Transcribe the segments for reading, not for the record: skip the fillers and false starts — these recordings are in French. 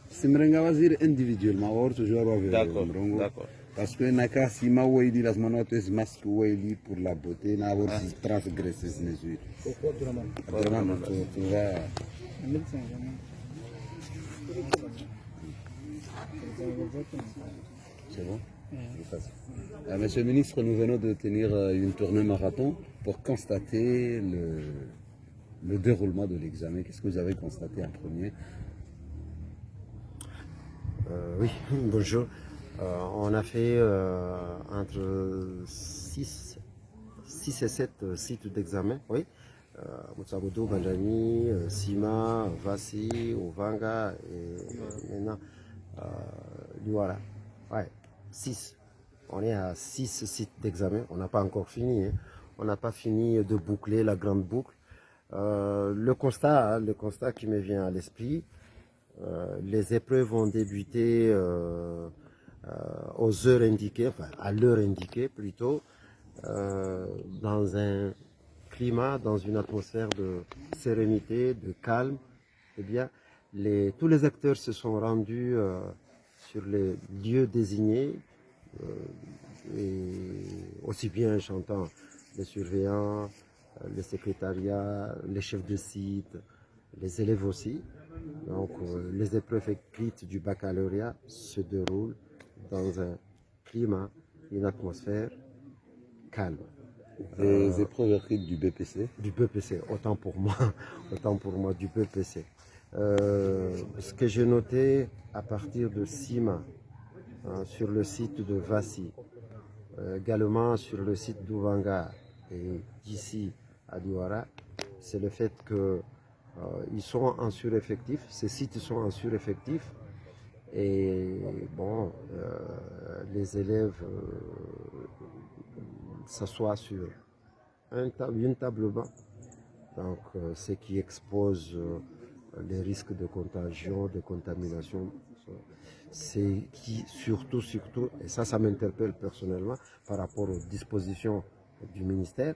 Simrenga wazir individuellement, or toujours D'accord, d'accord. parce que naka sima waili las monotes masque waili pour la beauté na avoir transgresser ces mesures. Vraiment, tu vas. C'est bon. Monsieur le ministre, nous venons de tenir une tournée marathon pour constater le déroulement de l'examen. Qu'est-ce que vous avez constaté en premier? Oui, bonjour. On a fait entre 6 et 7 sites d'examen. Oui. Moutsaboudou, Banjani, Sima, Vassi, Ovanga et maintenant Douala. Ouais, 6. On est à 6 sites d'examen. On n'a pas encore fini. Hein. On n'a pas fini de boucler la grande boucle. Le constat qui me vient à l'esprit, les épreuves ont débuté aux heures indiquées, enfin à l'heure indiquée plutôt, dans un climat, dans une atmosphère de sérénité, de calme. Eh bien, tous les acteurs se sont rendus sur les lieux désignés, et aussi bien j'entends les surveillants, les secrétariats, les chefs de site, les élèves aussi. Donc, les épreuves écrites du baccalauréat se déroulent dans un climat, une atmosphère calme. Les épreuves écrites du BPC? Du BPC, autant pour moi, du BPC. Ce que j'ai noté à partir de Sima, sur le site de Vassi, également sur le site d'Ouvanga et d'ici à Douara, c'est le fait que ils sont en sureffectif, ces sites sont en sureffectif et bon, les élèves s'assoient sur une table banc, donc ce qui expose les risques de contagion, de contamination. C'est qui surtout, et ça m'interpelle personnellement par rapport aux dispositions du ministère,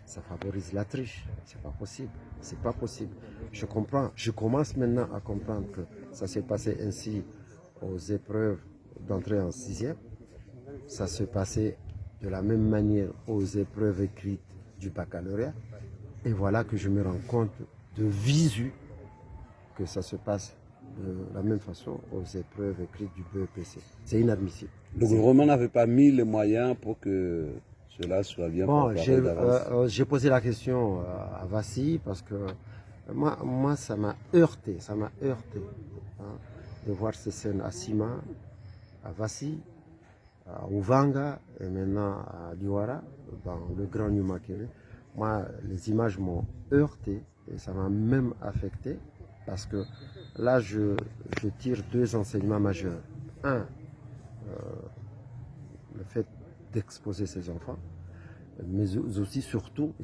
ça favorise la triche. C'est pas possible. C'est pas possible. Je comprends. Je commence maintenant à comprendre que ça s'est passé ainsi aux épreuves d'entrée en 6e. Ça se passait de la même manière aux épreuves écrites du baccalauréat. Et voilà que je me rends compte de visu que ça se passe de la même façon aux épreuves écrites du BEPC. C'est inadmissible. Le gouvernement n'avait pas mis les moyens pour que cela soit bien préparé d'avance. J'ai posé la question à Vassi parce que moi ça m'a heurté, hein, de voir ces scènes à Sima, à Vassi, à Ouvanga et maintenant à Liwara, dans le Grand Numakere. Moi, les images m'ont heurté et ça m'a même affecté parce que là, je tire 2 enseignements majeurs. Un, le fait d'exposer ces enfants, mais aussi surtout,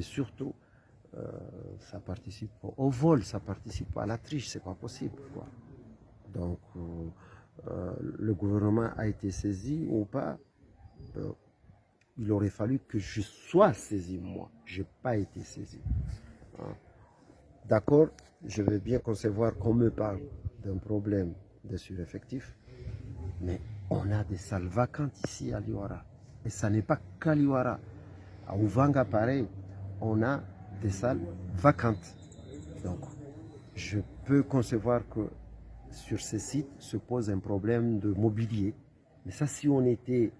ça participe au vol, ça participe à la triche, c'est pas possible, quoi. Donc, le gouvernement a été saisi ou pas, il aurait fallu que je sois saisi, moi. Je n'ai pas été saisi. Hein. D'accord, je veux bien concevoir qu'on me parle d'un problème de sureffectif, mais on a des salles vacantes ici à Liwara. Et ça n'est pas qu'à Liwara. À Ouvanga, pareil, on a des salles vacantes. Donc, je peux concevoir que sur ces sites se pose un problème de mobilier. Mais ça, si on était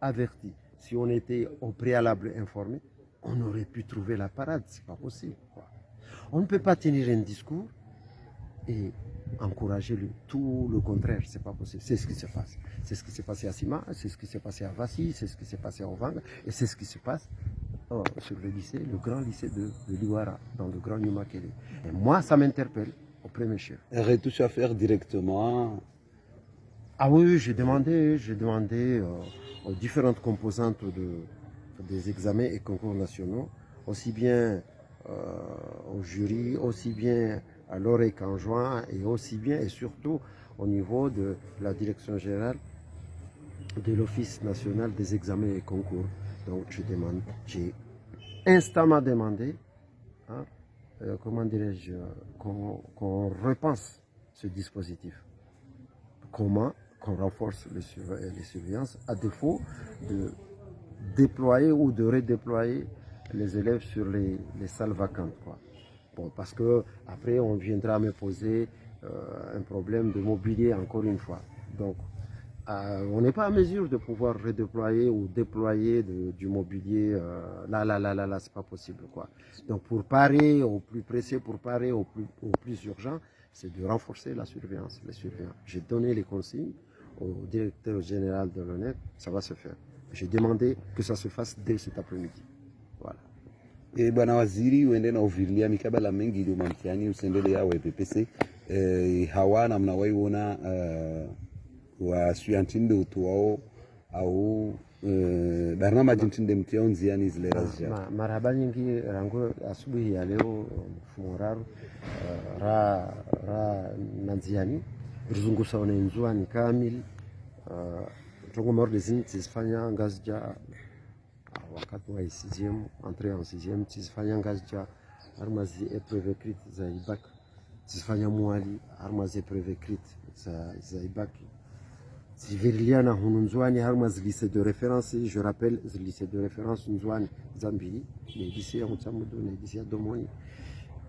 averti, si on était au préalable informé, on aurait pu trouver la parade. C'est pas possible, quoi. On ne peut pas tenir un discours et encourager tout le contraire. C'est pas possible. C'est ce qui se passe. C'est ce qui s'est passé à Sima, c'est ce qui s'est passé à Vassi, c'est ce qui s'est passé à Ovanga et c'est ce qui se passe sur le lycée, le grand lycée de Liwara, dans le grand Numakele. Et moi, ça m'interpelle au premier chef. Un retouche à faire directement. Ah oui, j'ai demandé aux différentes composantes des examens et concours nationaux, aussi bien au jury, aussi bien à l'OREC en juin, et aussi bien et surtout au niveau de la direction générale de l'Office national des examens et concours. Donc j'ai instamment demandé, hein, comment dirais-je, qu'on repense ce dispositif. Comment qu'on renforce les surveillances, à défaut de déployer ou de redéployer les élèves sur les salles vacantes, quoi. Bon, parce que après on viendra me poser un problème de mobilier encore une fois. Donc on n'est pas en mesure de pouvoir redéployer ou déployer du mobilier là, c'est pas possible, quoi. Donc pour parer au plus pressé, pour parer au plus urgent, c'est de renforcer la surveillance, les surveillants. J'ai donné les consignes au directeur général de l'ONET, ça va se faire. J'ai demandé que ça se fasse dès cet après-midi. Voilà. Bwana Waziri, uende na uvilia mikabala mengi iliyo mtihani usendele yao EPPC hawana mnawaiona wasuantinde utuwao au barnama jintinde mtiao nziani zile razia marhaba nyingi rangu asubuhi ya leo mfumoraru ra nanziani ruzungu sauna nzuani kamili tongo morde zini tizifanya ngazija wakati wa sixième entrée en sixième tizifanya ngazija armazi épreuve écrite za ibak tizifanya mwali armazi épreuve écrite za ibak Zivirliana Hununzwani Harmaz lycée de référence, je rappelle le lycée de référence Nzwani Zambili, les lycées à Mutsamudu, les lycées à Domoni,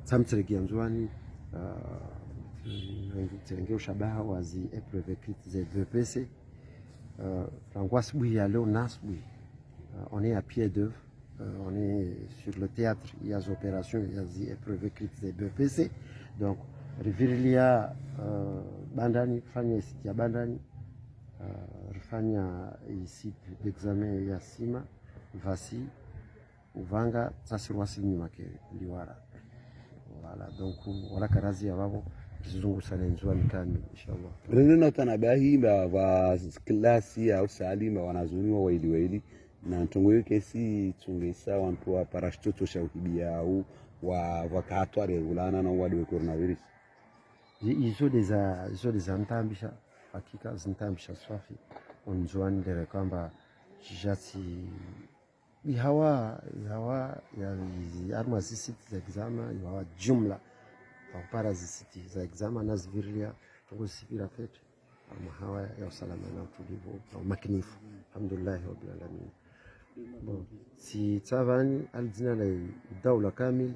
Samtregia Nzwani, Tserengeo Shabaha, Wazi, épreuve écrite ZVPC, Frangwasbui, Allo Nasbui, on est à pied d'œuvre, on est sur le théâtre, il y a des opérations, il y a des épreuves écrites ZVPC, donc Rivirlia Bandani, Fanya Sitia Bandani, rifanya site d'examen ya sima vasi uvanga tsasirwasi nyuma ke liwara wala donc wala karazi yabo kizungu sana nzwani kami inshallah rena tanabahi ba klasi au salima wanazuniwa waili na ntongo yake si tungesa wantu wa parashtoto shauhibia au wa wakatwa regulana na wadi wa coronavirus izo des antambisha hakika zintambisha swafi onzwani dere kwamba jati ihawa ya arma zisiti za exama ihawa jumla para zisiti za exama na zivirlia tungo sipira fetu ama hawa ya usalama na utulivu na umakinifu alhamdulillah rabbil alamin. Bon, si tsavani alzina la daula kamil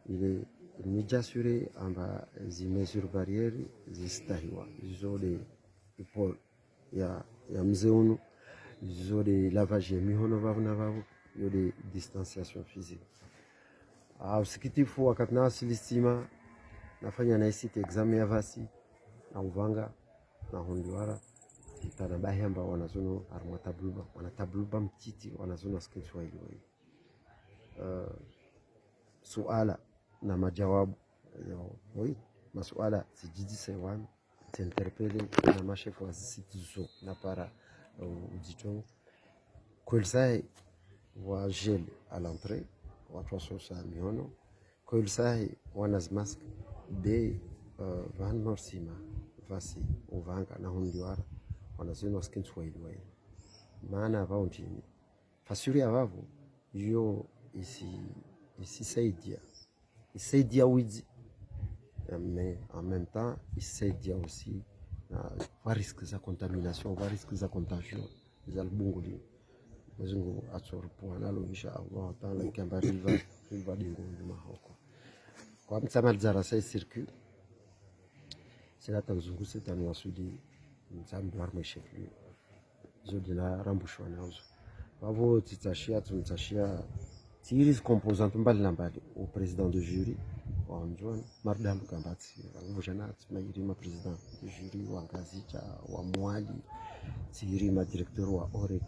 ile ni jasure amba zi mesure barrière zistahiwa izo de pour ya mzeunu izo de lavage mihono vavu na vavu yo de distanciation physique usikitifu wakati na silistima nafanya na isiti examen ya vasi na uvanga na hondiwara tanabahi amba wanazono armwa tabluba wanatabluba mtiti wanazono skin swahili suala na majawabu oui masuala sijiji sewan t'interpeller na mashefu wa siti zo na para ujitongo kwelsahi wa gel à l'entrée watu wasosa miono kwelsahi wanazmask de van morsima vasi uvanga na hondiwara wanazino skin swahili wai maana avao nchini fasuri avavo yo isaidia wizi mais en même temps isaidia aussi va risque za contamination va risque za contagion za lubunguli mzungu atsorpo nalo insha Allah taala kamba riva dingo nduma hoko kwa mtama zara sai circuit sila tazungu setani wasudi mtsambi warme chefli zodina rambushwa nazo bavo titashia tiris composante mbali au président de jury wanjwan mardal kambati ngujanat mayirima président de jury wa ngazicha wa mwali tirima directeur wa orek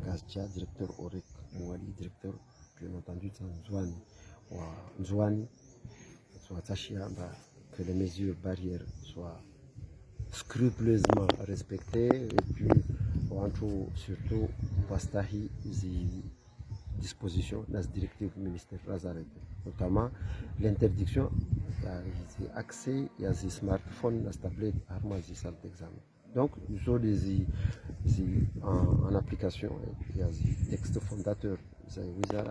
ngazicha directeur orek mwali directeur bien entendu Nzwani wa Nzwani soit tachia que les mesures barrières soient scrupuleusement respectées et puis surtout pastahi zi dispositions des directives ministérielles, notamment l'interdiction d'accès à des smartphones, des tablettes, armes, des salles d'examen. Donc, ils ont en application, il y a des textes fondateurs, il y a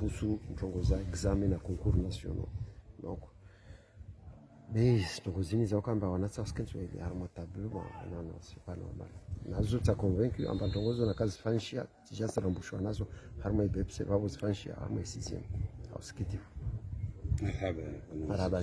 des examens à concours nationaux, Donc, mais tongozini zao kamba wanataka Kiswahili harma tableau, non non, c'est pas normal. Nazo ta convaincu amba tongozo na kazi fanshia tijasa rambushwa nazo harma ibepse babo fanshia harma isizim au skitifu. Marhaba. Marhaba.